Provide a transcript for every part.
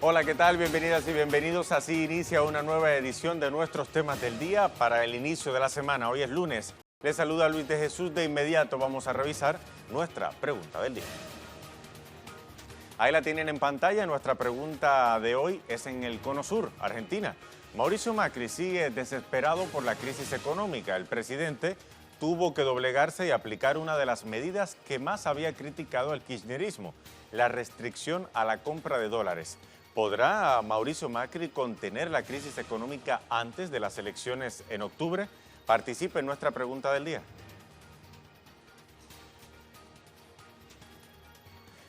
Hola, ¿qué tal? Bienvenidas y bienvenidos. Así inicia una nueva edición de nuestros temas del día para el inicio de la semana. Hoy es lunes. Les saluda Luis de Jesús. De inmediato vamos a revisar nuestra pregunta del día. Ahí la tienen en pantalla. Nuestra pregunta de hoy es en el Cono Sur, Argentina. Mauricio Macri sigue desesperado por la crisis económica. El presidente tuvo que doblegarse y aplicar una de las medidas que más había criticado el kirchnerismo, la restricción a la compra de dólares. ¿Podrá Mauricio Macri contener la crisis económica antes de las elecciones en octubre? Participe en nuestra pregunta del día.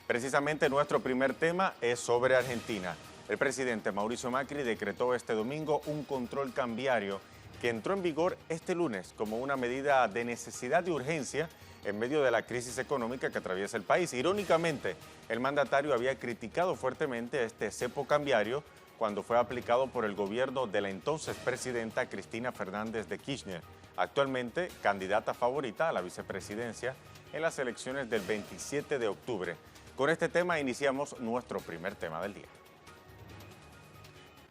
Precisamente nuestro primer tema es sobre Argentina. El presidente Mauricio Macri decretó este domingo un control cambiario que entró en vigor este lunes como una medida de necesidad y urgencia en medio de la crisis económica que atraviesa el país. Irónicamente, el mandatario había criticado fuertemente este cepo cambiario cuando fue aplicado por el gobierno de la entonces presidenta Cristina Fernández de Kirchner, actualmente candidata favorita a la vicepresidencia en las elecciones del 27 de octubre. Con este tema iniciamos nuestro primer tema del día.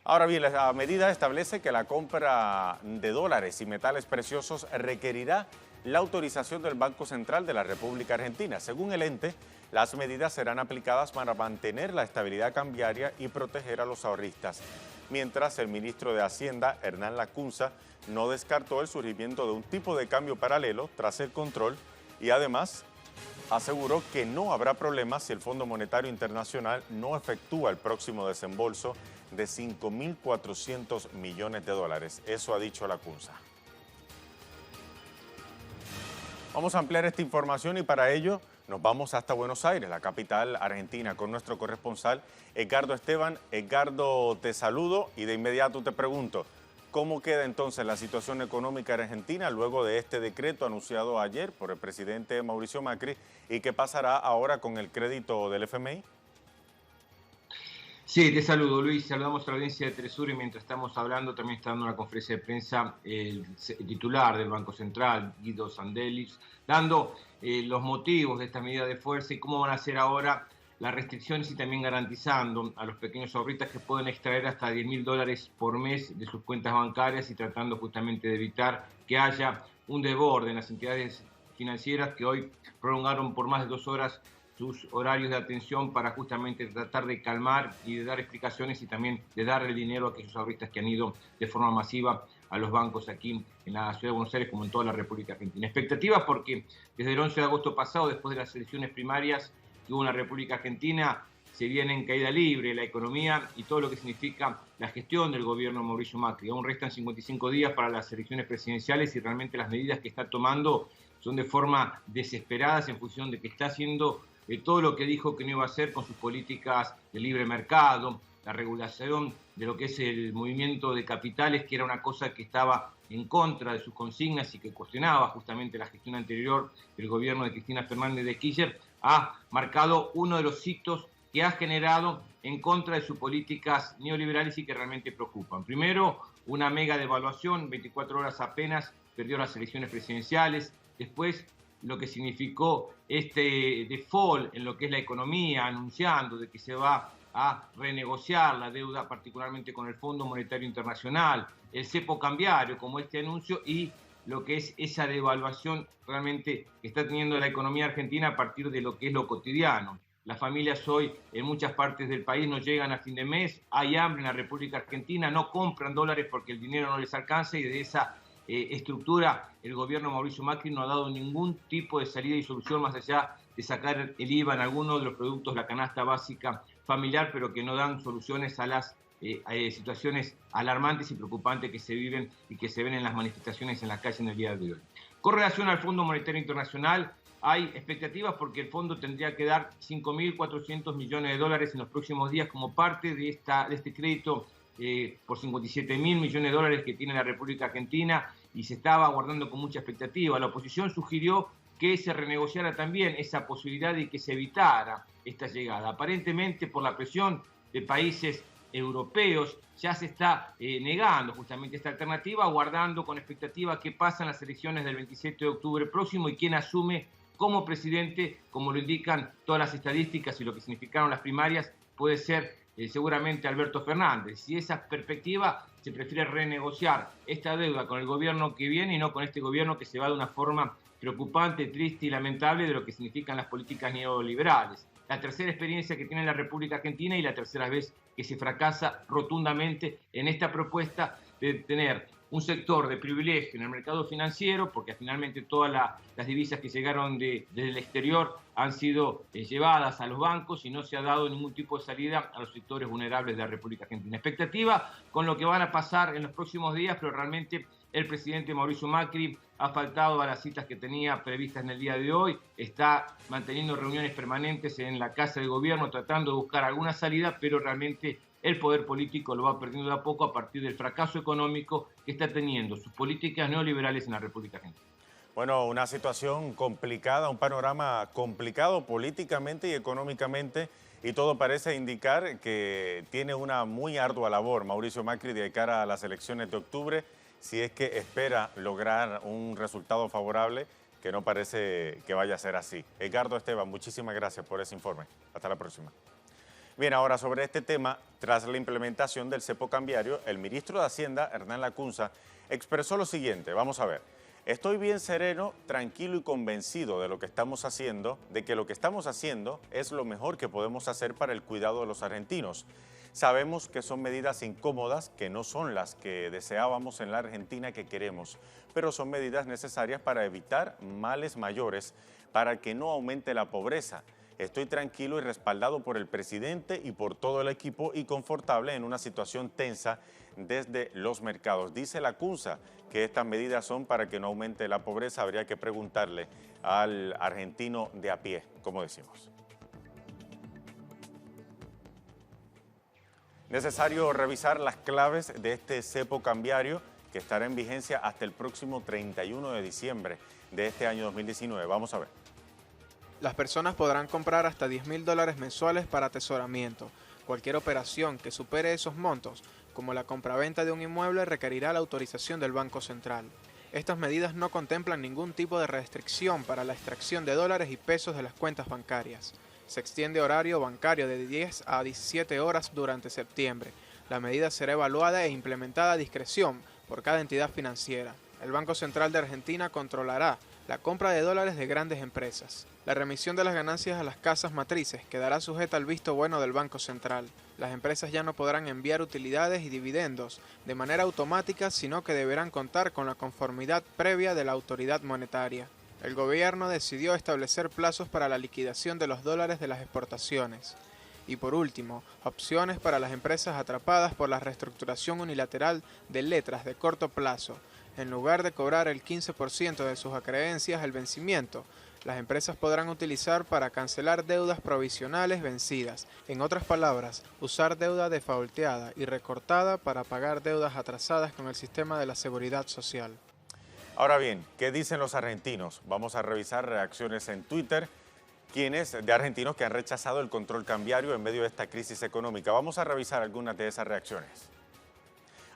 Ahora bien, la medida establece que la compra de dólares y metales preciosos requerirá la autorización del Banco Central de la República Argentina. Según el ente, las medidas serán aplicadas para mantener la estabilidad cambiaria y proteger a los ahorristas. Mientras el ministro de Hacienda, Hernán Lacunza, no descartó el surgimiento de un tipo de cambio paralelo tras el control y además aseguró que no habrá problemas si el Fondo Monetario Internacional no efectúa el próximo desembolso de 5.400 millones de dólares. Eso ha dicho Lacunza. Vamos a ampliar esta información y para ello nos vamos hasta Buenos Aires, la capital argentina, con nuestro corresponsal Edgardo Esteban. Edgardo, te saludo y de inmediato te pregunto, ¿cómo queda entonces la situación económica argentina luego de este decreto anunciado ayer por el presidente Mauricio Macri y qué pasará ahora con el crédito del FMI? Sí, te saludo, Luis. Saludamos a la audiencia de Telesur y mientras estamos hablando también está dando una conferencia de prensa el titular del Banco Central, Guido Sandelis, dando los motivos de esta medida de fuerza y cómo van a ser ahora las restricciones y también garantizando a los pequeños ahorristas que pueden extraer hasta $10.000 por mes de sus cuentas bancarias y tratando justamente de evitar que haya un desborde en las entidades financieras que hoy prolongaron por más de 2 horas sus horarios de atención para justamente tratar de calmar y de dar explicaciones y también de darle dinero a aquellos ahorristas que han ido de forma masiva a los bancos aquí en la ciudad de Buenos Aires como en toda la República Argentina. Expectativas porque desde el 11 de agosto pasado, después de las elecciones primarias que hubo en la República Argentina, se viene en caída libre la economía y todo lo que significa la gestión del gobierno de Mauricio Macri. Aún restan 55 días para las elecciones presidenciales y realmente las medidas que está tomando son de forma desesperadas en función de que está haciendo todo lo que dijo que no iba a hacer con sus políticas de libre mercado, la regulación de lo que es el movimiento de capitales, que era una cosa que estaba en contra de sus consignas y que cuestionaba justamente la gestión anterior del gobierno de Cristina Fernández de Kirchner, ha marcado uno de los hitos que ha generado en contra de sus políticas neoliberales y que realmente preocupan. Primero, una mega devaluación, 24 horas apenas, perdió las elecciones presidenciales. Después, lo que significó este default en lo que es la economía, anunciando de que se va a renegociar la deuda, particularmente con el Fondo Monetario Internacional, el cepo cambiario, como este anuncio, y lo que es esa devaluación realmente que está teniendo la economía argentina a partir de lo que es lo cotidiano. Las familias hoy en muchas partes del país no llegan a fin de mes, hay hambre en la República Argentina, no compran dólares porque el dinero no les alcanza y de esa estructura, el gobierno de Mauricio Macri no ha dado ningún tipo de salida y solución más allá de sacar el IVA en algunos de los productos, la canasta básica familiar, pero que no dan soluciones a las situaciones alarmantes y preocupantes que se viven y que se ven en las manifestaciones en la calle en el día de hoy. Con relación al Fondo Monetario Internacional, hay expectativas porque el fondo tendría que dar 5.400 millones de dólares en los próximos días como parte de este crédito por 57.000 millones de dólares que tiene la República Argentina y se estaba aguardando con mucha expectativa. La oposición sugirió que se renegociara también esa posibilidad y que se evitara esta llegada. Aparentemente, por la presión de países europeos, ya se está negando justamente esta alternativa, aguardando con expectativa qué pasa en las elecciones del 27 de octubre próximo y quién asume como presidente, como lo indican todas las estadísticas y lo que significaron las primarias, puede ser seguramente Alberto Fernández. Si esa perspectiva se prefiere renegociar esta deuda con el gobierno que viene y no con este gobierno que se va de una forma preocupante, triste y lamentable de lo que significan las políticas neoliberales. La tercera experiencia que tiene la República Argentina y la tercera vez que se fracasa rotundamente en esta propuesta de tener un sector de privilegio en el mercado financiero, porque finalmente todas las divisas que llegaron desde el exterior han sido llevadas a los bancos y no se ha dado ningún tipo de salida a los sectores vulnerables de la República Argentina. Expectativa con lo que van a pasar en los próximos días, pero realmente el presidente Mauricio Macri ha faltado a las citas que tenía previstas en el día de hoy, está manteniendo reuniones permanentes en la Casa de Gobierno, tratando de buscar alguna salida, pero realmente el poder político lo va perdiendo de a poco a partir del fracaso económico que está teniendo sus políticas neoliberales en la República Argentina. Bueno, una situación complicada, un panorama complicado políticamente y económicamente, y todo parece indicar que tiene una muy ardua labor Mauricio Macri de cara a las elecciones de octubre, si es que espera lograr un resultado favorable, que no parece que vaya a ser así. Edgardo Esteban, muchísimas gracias por ese informe. Hasta la próxima. Bien, ahora sobre este tema, tras la implementación del cepo cambiario, el ministro de Hacienda, Hernán Lacunza, expresó lo siguiente. Vamos a ver. Estoy bien sereno, tranquilo y convencido de lo que estamos haciendo, de que lo que estamos haciendo es lo mejor que podemos hacer para el cuidado de los argentinos. Sabemos que son medidas incómodas, que no son las que deseábamos en la Argentina que queremos, pero son medidas necesarias para evitar males mayores, para que no aumente la pobreza. Estoy tranquilo y respaldado por el presidente y por todo el equipo y confortable en una situación tensa desde los mercados. Dice Lacunza que estas medidas son para que no aumente la pobreza. Habría que preguntarle al argentino de a pie, como decimos. Necesario revisar las claves de este cepo cambiario que estará en vigencia hasta el próximo 31 de diciembre de este año 2019. Vamos a ver. Las personas podrán comprar hasta $10.000 mensuales para atesoramiento. Cualquier operación que supere esos montos, como la compraventa de un inmueble, requerirá la autorización del Banco Central. Estas medidas no contemplan ningún tipo de restricción para la extracción de dólares y pesos de las cuentas bancarias. Se extiende horario bancario de 10 a 17 horas durante septiembre. La medida será evaluada e implementada a discreción por cada entidad financiera. El Banco Central de Argentina controlará la compra de dólares de grandes empresas. La remisión de las ganancias a las casas matrices quedará sujeta al visto bueno del Banco Central. Las empresas ya no podrán enviar utilidades y dividendos de manera automática, sino que deberán contar con la conformidad previa de la autoridad monetaria. El gobierno decidió establecer plazos para la liquidación de los dólares de las exportaciones. Y por último, opciones para las empresas atrapadas por la reestructuración unilateral de letras de corto plazo. En lugar de cobrar el 15% de sus acreencias al vencimiento, las empresas podrán utilizar para cancelar deudas provisionales vencidas. En otras palabras, usar deuda defaulteada y recortada para pagar deudas atrasadas con el sistema de la seguridad social. Ahora bien, ¿qué dicen los argentinos? Vamos a revisar reacciones en Twitter, de argentinos que han rechazado el control cambiario en medio de esta crisis económica. Vamos a revisar algunas de esas reacciones.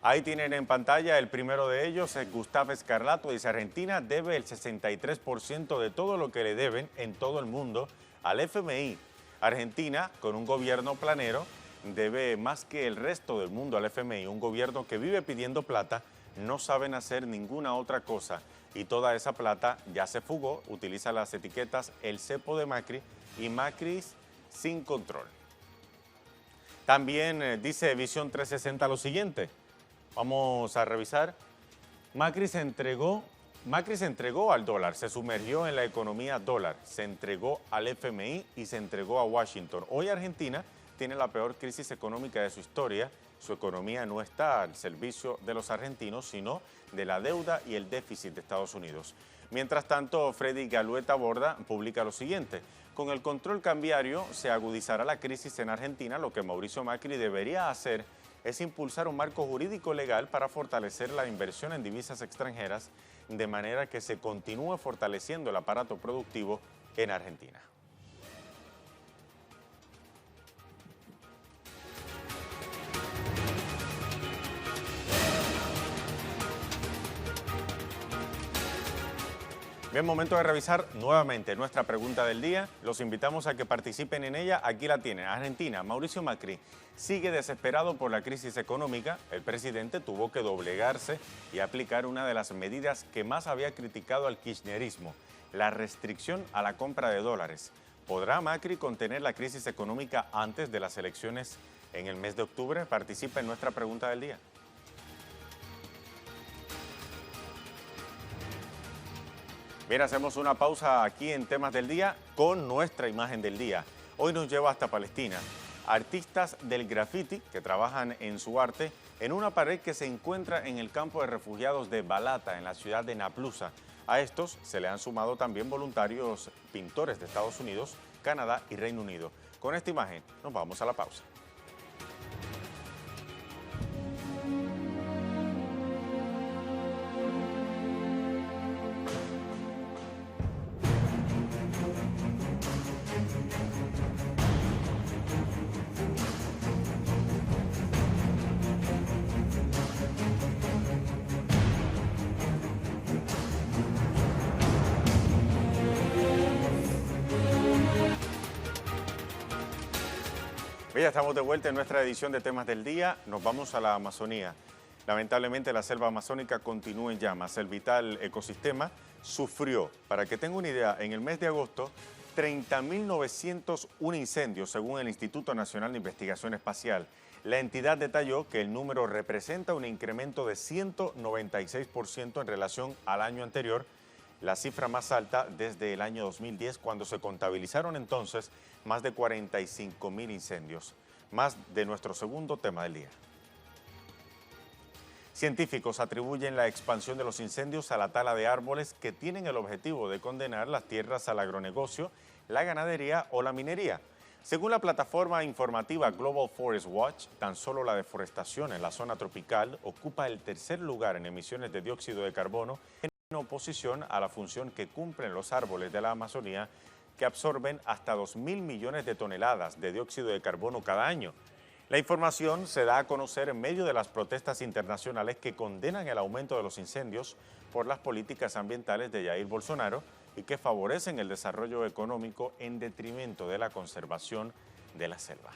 Ahí tienen en pantalla el primero de ellos, es Gustavo Escarlato, dice: Argentina debe el 63% de todo lo que le deben en todo el mundo al FMI. Argentina, con un gobierno planero, debe más que el resto del mundo al FMI, un gobierno que vive pidiendo plata, no saben hacer ninguna otra cosa y toda esa plata ya se fugó, utiliza las etiquetas el cepo de Macri y Macri sin control. También dice Visión 360 lo siguiente. Vamos a revisar. Macri se entregó al dólar, se sumergió en la economía dólar, se entregó al FMI y se entregó a Washington. Hoy Argentina tiene la peor crisis económica de su historia. Su economía no está al servicio de los argentinos, sino de la deuda y el déficit de Estados Unidos. Mientras tanto, Freddy Galueta Borda publica lo siguiente. Con el control cambiario se agudizará la crisis en Argentina. Lo que Mauricio Macri debería hacer es impulsar un marco jurídico legal para fortalecer la inversión en divisas extranjeras, de manera que se continúe fortaleciendo el aparato productivo en Argentina. Bien, momento de revisar nuevamente nuestra pregunta del día. Los invitamos a que participen en ella. Aquí la tienen. Argentina, Mauricio Macri sigue desesperado por la crisis económica. El presidente tuvo que doblegarse y aplicar una de las medidas que más había criticado al kirchnerismo, la restricción a la compra de dólares. ¿Podrá Macri contener la crisis económica antes de las elecciones en el mes de octubre? Participa en nuestra pregunta del día. Bien, hacemos una pausa aquí en Temas del Día con nuestra imagen del día. Hoy nos lleva hasta Palestina. Artistas del graffiti que trabajan en su arte en una pared que se encuentra en el campo de refugiados de Balata, en la ciudad de Naplusa. A estos se le han sumado también voluntarios pintores de Estados Unidos, Canadá y Reino Unido. Con esta imagen nos vamos a la pausa. Ya estamos de vuelta en nuestra edición de Temas del Día. Nos vamos a la Amazonía. Lamentablemente la selva amazónica continúa en llamas. El vital ecosistema sufrió, para que tenga una idea, en el mes de agosto 30.901 incendios según el Instituto Nacional de Investigación Espacial. La entidad detalló que el número representa un incremento de 196% en relación al año anterior, la cifra más alta desde el año 2010, cuando se contabilizaron entonces más de 45.000 incendios. Más de nuestro segundo tema del día. Científicos atribuyen la expansión de los incendios a la tala de árboles que tienen el objetivo de condenar las tierras al agronegocio, la ganadería o la minería. Según la plataforma informativa Global Forest Watch, tan solo la deforestación en la zona tropical ocupa el tercer lugar en emisiones de dióxido de carbono, en oposición a la función que cumplen los árboles de la Amazonía, que absorben hasta 2.000 millones de toneladas de dióxido de carbono cada año. La información se da a conocer en medio de las protestas internacionales que condenan el aumento de los incendios por las políticas ambientales de Jair Bolsonaro y que favorecen el desarrollo económico en detrimento de la conservación de la selva.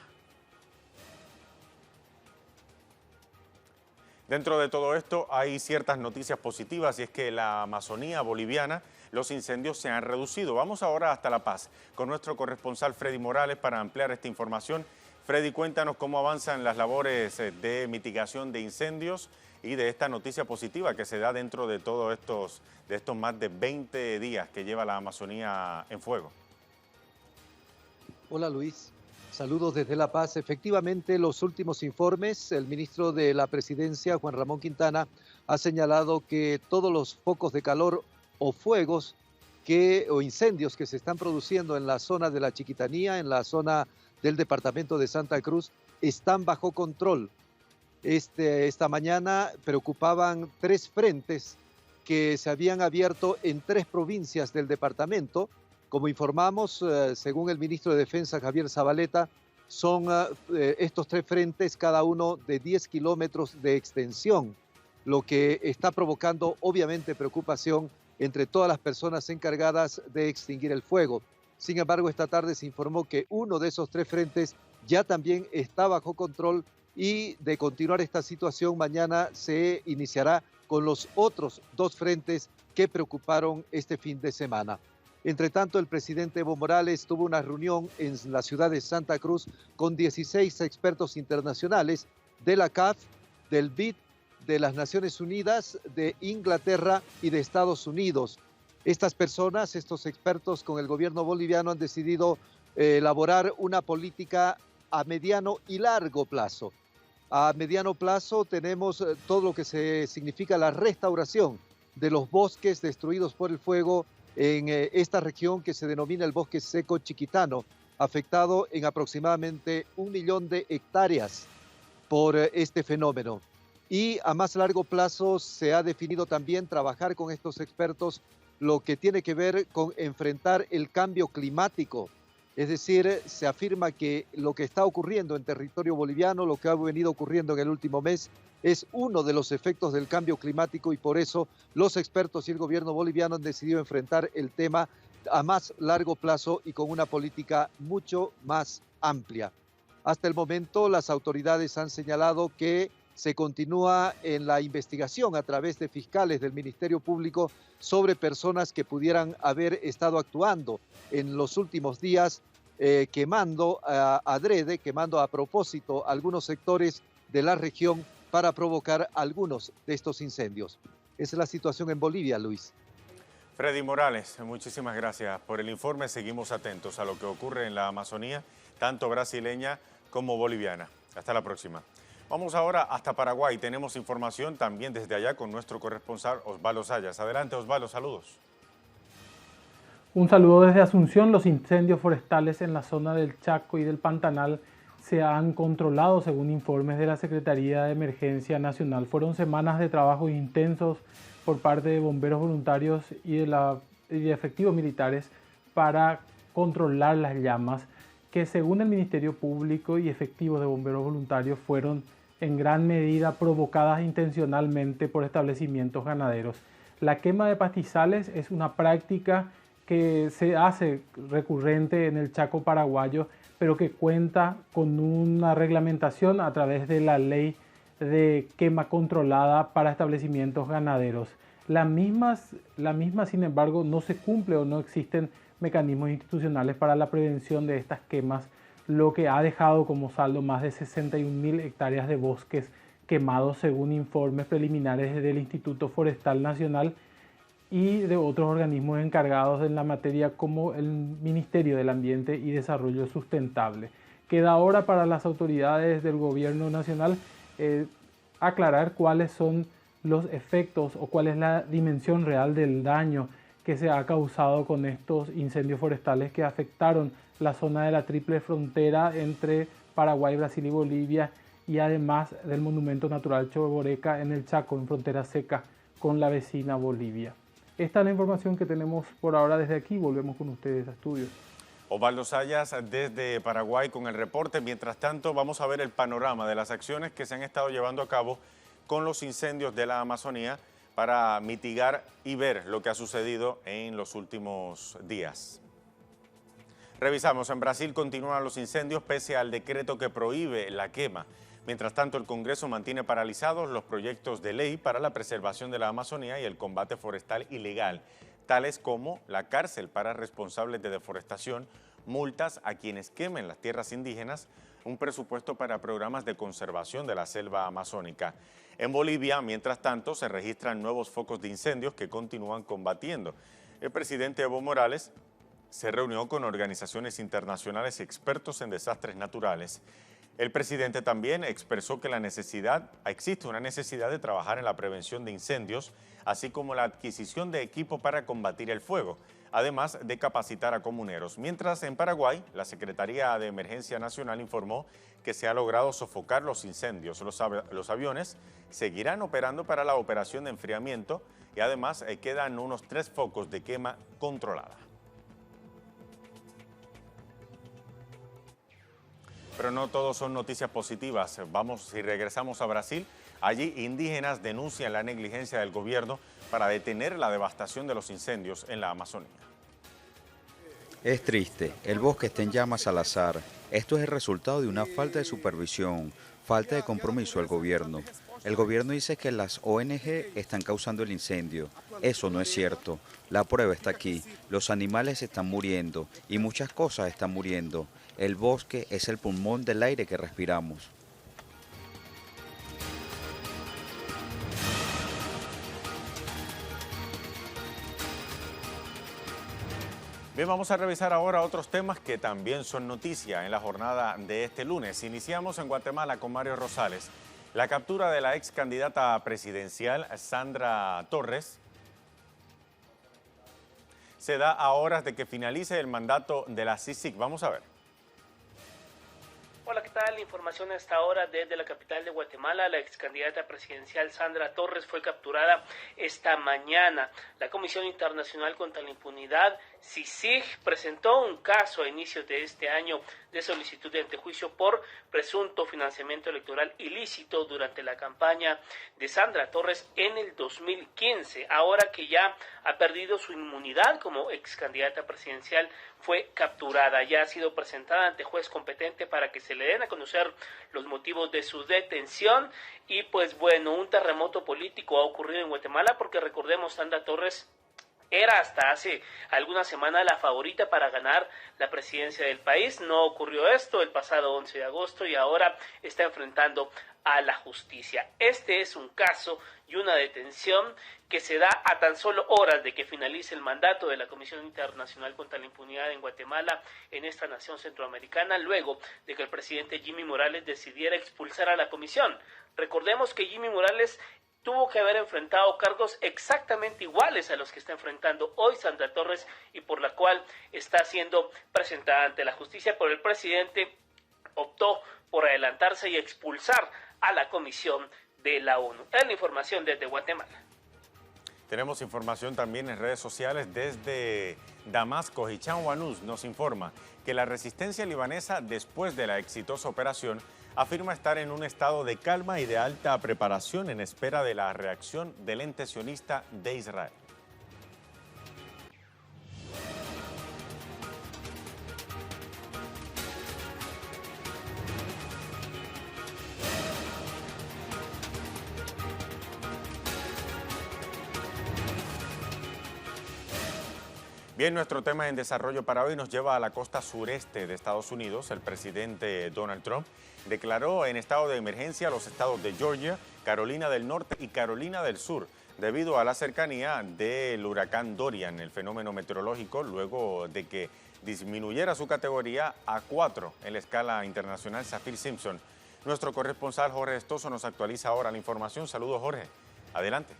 Dentro de todo esto hay ciertas noticias positivas, y es que en la Amazonía boliviana los incendios se han reducido. Vamos ahora hasta La Paz con nuestro corresponsal Freddy Morales para ampliar esta información. Freddy, cuéntanos cómo avanzan las labores de mitigación de incendios y de esta noticia positiva que se da dentro de todos estos más de 20 días que lleva la Amazonía en fuego. Hola Luis, saludos desde La Paz. Efectivamente, los últimos informes, el ministro de la Presidencia, Juan Ramón Quintana, ha señalado que todos los focos de calor o fuegos o incendios que se están produciendo en la zona de la Chiquitanía, en la zona del departamento de Santa Cruz, están bajo control. Esta mañana preocupaban 3 frentes que se habían abierto en 3 provincias del departamento. Como informamos, según el ministro de Defensa, Javier Zabaleta, son estos 3 frentes, cada uno de 10 kilómetros de extensión, lo que está provocando obviamente preocupación entre todas las personas encargadas de extinguir el fuego. Sin embargo, esta tarde se informó que uno de esos 3 frentes ya también está bajo control, y de continuar esta situación, mañana se iniciará con los otros 2 frentes que preocuparon este fin de semana. Entre tanto, el presidente Evo Morales tuvo una reunión en la ciudad de Santa Cruz con 16 expertos internacionales de la CAF, del BID, de las Naciones Unidas, de Inglaterra y de Estados Unidos. Estas personas, estos expertos con el gobierno boliviano, han decidido elaborar una política a mediano y largo plazo. A mediano plazo tenemos todo lo que significa la restauración de los bosques destruidos por el fuego en esta región que se denomina el bosque seco chiquitano, afectado en aproximadamente 1 millón de hectáreas por este fenómeno. Y a más largo plazo se ha definido también trabajar con estos expertos lo que tiene que ver con enfrentar el cambio climático. Es decir, se afirma que lo que está ocurriendo en territorio boliviano, lo que ha venido ocurriendo en el último mes, es uno de los efectos del cambio climático y por eso los expertos y el gobierno boliviano han decidido enfrentar el tema a más largo plazo y con una política mucho más amplia. Hasta el momento, las autoridades han señalado que se continúa en la investigación a través de fiscales del Ministerio Público sobre personas que pudieran haber estado actuando en los últimos días, quemando adrede, quemando a propósito algunos sectores de la región para provocar algunos de estos incendios. Esa es la situación en Bolivia, Luis. Freddy Morales, muchísimas gracias por el informe. Seguimos atentos a lo que ocurre en la Amazonía, tanto brasileña como boliviana. Hasta la próxima. Vamos ahora hasta Paraguay. Tenemos información también desde allá con nuestro corresponsal Osvaldo Sayas. Adelante, Osvaldo, saludos. Un saludo desde Asunción. Los incendios forestales en la zona del Chaco y del Pantanal se han controlado según informes de la Secretaría de Emergencia Nacional. Fueron semanas de trabajos intensos por parte de bomberos voluntarios y de efectivos militares para controlar las llamas que, según el Ministerio Público y efectivos de bomberos voluntarios, fueron en gran medida provocadas intencionalmente por establecimientos ganaderos. La quema de pastizales es una práctica que se hace recurrente en el Chaco paraguayo, pero que cuenta con una reglamentación a través de la ley de quema controlada para establecimientos ganaderos. La misma, sin embargo, no se cumple o no existen mecanismos institucionales para la prevención de estas quemas, lo que ha dejado como saldo más de 61.000 hectáreas de bosques quemados, según informes preliminares del Instituto Forestal Nacional y de otros organismos encargados en la materia como el Ministerio del Ambiente y Desarrollo Sustentable. Queda ahora para las autoridades del gobierno nacional aclarar cuáles son los efectos o cuál es la dimensión real del daño que se ha causado con estos incendios forestales que afectaron la zona de la triple frontera entre Paraguay, Brasil y Bolivia, y además del monumento natural Choboreca en el Chaco, en frontera seca con la vecina Bolivia. Esta es la información que tenemos por ahora desde aquí. Volvemos con ustedes a estudios. Osvaldo Sayas desde Paraguay con el reporte. Mientras tanto, vamos a ver el panorama de las acciones que se han estado llevando a cabo con los incendios de la Amazonía para mitigar y ver lo que ha sucedido en los últimos días. Revisamos, en Brasil continúan los incendios pese al decreto que prohíbe la quema. Mientras tanto, el Congreso mantiene paralizados los proyectos de ley para la preservación de la Amazonía y el combate forestal ilegal, tales como la cárcel para responsables de deforestación, multas a quienes quemen las tierras indígenas, un presupuesto para programas de conservación de la selva amazónica. En Bolivia, mientras tanto, se registran nuevos focos de incendios que continúan combatiendo. El presidente Evo Morales se reunió con organizaciones internacionales y expertos en desastres naturales. El presidente también expresó que existe una necesidad de trabajar en la prevención de incendios, así como la adquisición de equipo para combatir el fuego, además de capacitar a comuneros. Mientras en Paraguay, la Secretaría de Emergencia Nacional informó que se ha logrado sofocar los incendios. Los aviones seguirán operando para la operación de enfriamiento y además quedan unos 3 focos de quema controlada. Pero no todos son noticias positivas. Si regresamos a Brasil, allí indígenas denuncian la negligencia del gobierno para detener la devastación de los incendios en la Amazonía. Es triste, el bosque está en llamas al azar. Esto es el resultado de una falta de supervisión, falta de compromiso del gobierno. El gobierno dice que las ONG están causando el incendio. Eso no es cierto. La prueba está aquí. Los animales están muriendo y muchas cosas están muriendo. El bosque es el pulmón del aire que respiramos. Bien, vamos a revisar ahora otros temas que también son noticia en la jornada de este lunes. Iniciamos en Guatemala con Mario Rosales. La captura de la ex candidata presidencial Sandra Torres se da a horas de que finalice el mandato de la CICIG. Vamos a ver. Hola, ¿qué tal? Información hasta ahora desde la capital de Guatemala. La ex candidata presidencial Sandra Torres fue capturada esta mañana. La Comisión Internacional contra la Impunidad CICIG presentó un caso a inicios de este año de solicitud de antejuicio por presunto financiamiento electoral ilícito durante la campaña de Sandra Torres en el 2015. Ahora que ya ha perdido su inmunidad como ex candidata presidencial, fue capturada. Ya ha sido presentada ante juez competente para que se le den a conocer los motivos de su detención. Y pues bueno, un terremoto político ha ocurrido en Guatemala porque recordemos, Sandra Torres era hasta hace algunas semanas la favorita para ganar la presidencia del país. No ocurrió esto el pasado 11 de agosto y ahora está enfrentando a la justicia. Este es un caso y una detención que se da a tan solo horas de que finalice el mandato de la Comisión Internacional contra la Impunidad en Guatemala, en esta nación centroamericana, luego de que el presidente Jimmy Morales decidiera expulsar a la comisión. Recordemos que Jimmy Morales tuvo que haber enfrentado cargos exactamente iguales a los que está enfrentando hoy Sandra Torres y por la cual está siendo presentada ante la justicia, pero el presidente optó por adelantarse y expulsar a la comisión de la ONU. Es la información desde Guatemala. Tenemos información también en redes sociales desde Damasco. Hicham Wanus nos informa que la resistencia libanesa, después de la exitosa operación, afirma estar en un estado de calma y de alta preparación en espera de la reacción del ente sionista de Israel. Bien, nuestro tema en desarrollo para hoy nos lleva a la costa sureste de Estados Unidos. El presidente Donald Trump declaró en estado de emergencia los estados de Georgia, Carolina del Norte y Carolina del Sur, debido a la cercanía del huracán Dorian, el fenómeno meteorológico, luego de que disminuyera su categoría a 4 en la escala internacional Saffir-Simpson. Nuestro corresponsal Jorge Estoso nos actualiza ahora la información. Saludos, Jorge. Adelante.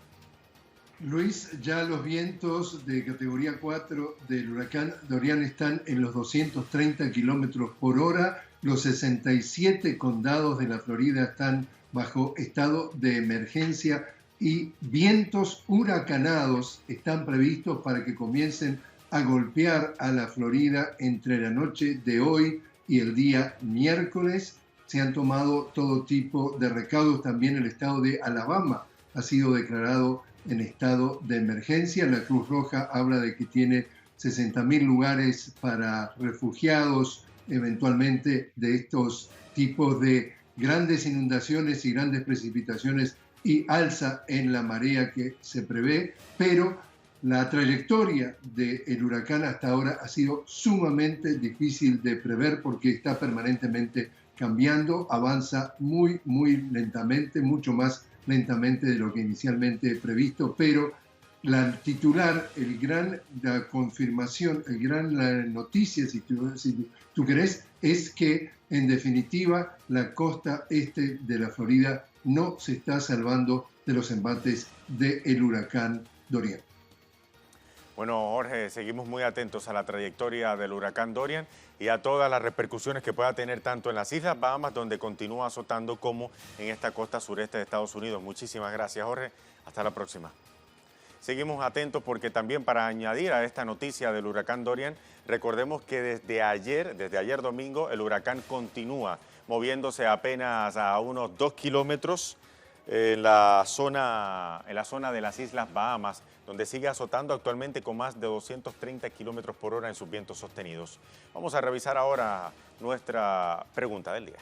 Luis, ya los vientos de categoría 4 del huracán Dorian están en los 230 kilómetros por hora. Los 67 condados de la Florida están bajo estado de emergencia y vientos huracanados están previstos para que comiencen a golpear a la Florida entre la noche de hoy y el día miércoles. Se han tomado todo tipo de recaudos. También el estado de Alabama ha sido declarado en estado de emergencia. La Cruz Roja habla de que tiene 60.000 lugares para refugiados, eventualmente de estos tipos de grandes inundaciones y grandes precipitaciones y alza en la marea que se prevé, pero la trayectoria del huracán hasta ahora ha sido sumamente difícil de prever porque está permanentemente cambiando, avanza muy lentamente, mucho más lentamente de lo que inicialmente previsto, pero la titular, la confirmación, la noticia, si tú querés, es que en definitiva la costa este de la Florida no se está salvando de los embates del huracán Dorian. Bueno, Jorge, seguimos muy atentos a la trayectoria del huracán Dorian y a todas las repercusiones que pueda tener tanto en las Islas Bahamas, donde continúa azotando, como en esta costa sureste de Estados Unidos. Muchísimas gracias, Jorge. Hasta la próxima. Seguimos atentos porque también, para añadir a esta noticia del huracán Dorian, recordemos que desde ayer domingo, el huracán continúa moviéndose apenas a unos 2 kilómetros en la zona de las Islas Bahamas, donde sigue azotando actualmente con más de 230 kilómetros por hora en sus vientos sostenidos. Vamos a revisar ahora nuestra pregunta del día.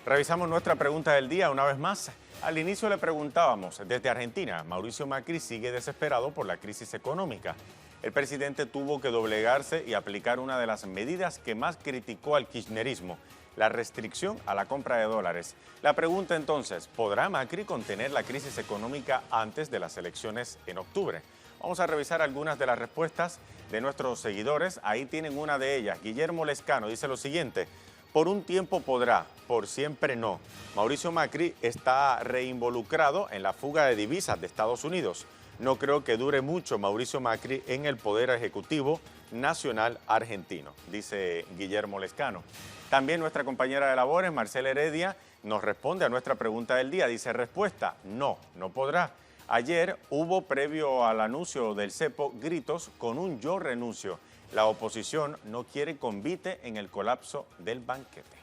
Revisamos nuestra pregunta del día una vez más. Al inicio le preguntábamos, desde Argentina, Mauricio Macri sigue desesperado por la crisis económica. El presidente tuvo que doblegarse y aplicar una de las medidas que más criticó al kirchnerismo, la restricción a la compra de dólares. La pregunta entonces, ¿podrá Macri contener la crisis económica antes de las elecciones en octubre? Vamos a revisar algunas de las respuestas de nuestros seguidores. Ahí tienen una de ellas. Guillermo Lescano dice lo siguiente: por un tiempo podrá, por siempre no. Mauricio Macri está reinvolucrado en la fuga de divisas de Estados Unidos. No creo que dure mucho Mauricio Macri en el Poder Ejecutivo Nacional argentino, dice Guillermo Lescano. También nuestra compañera de labores, Marcela Heredia, nos responde a nuestra pregunta del día. Dice, respuesta, no podrá. Ayer hubo, previo al anuncio del cepo, gritos con un yo renuncio. La oposición no quiere convite en el colapso del banquete.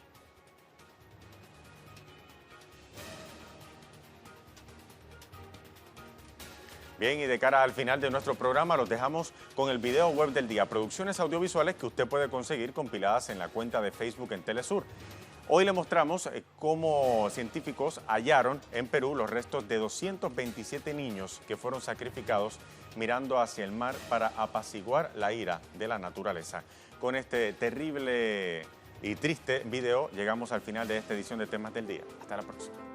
Bien, y de cara al final de nuestro programa los dejamos con el video web del día, producciones audiovisuales que usted puede conseguir compiladas en la cuenta de Facebook en Telesur. Hoy le mostramos cómo científicos hallaron en Perú los restos de 227 niños que fueron sacrificados mirando hacia el mar para apaciguar la ira de la naturaleza. Con este terrible y triste video llegamos al final de esta edición de Temas del Día. Hasta la próxima.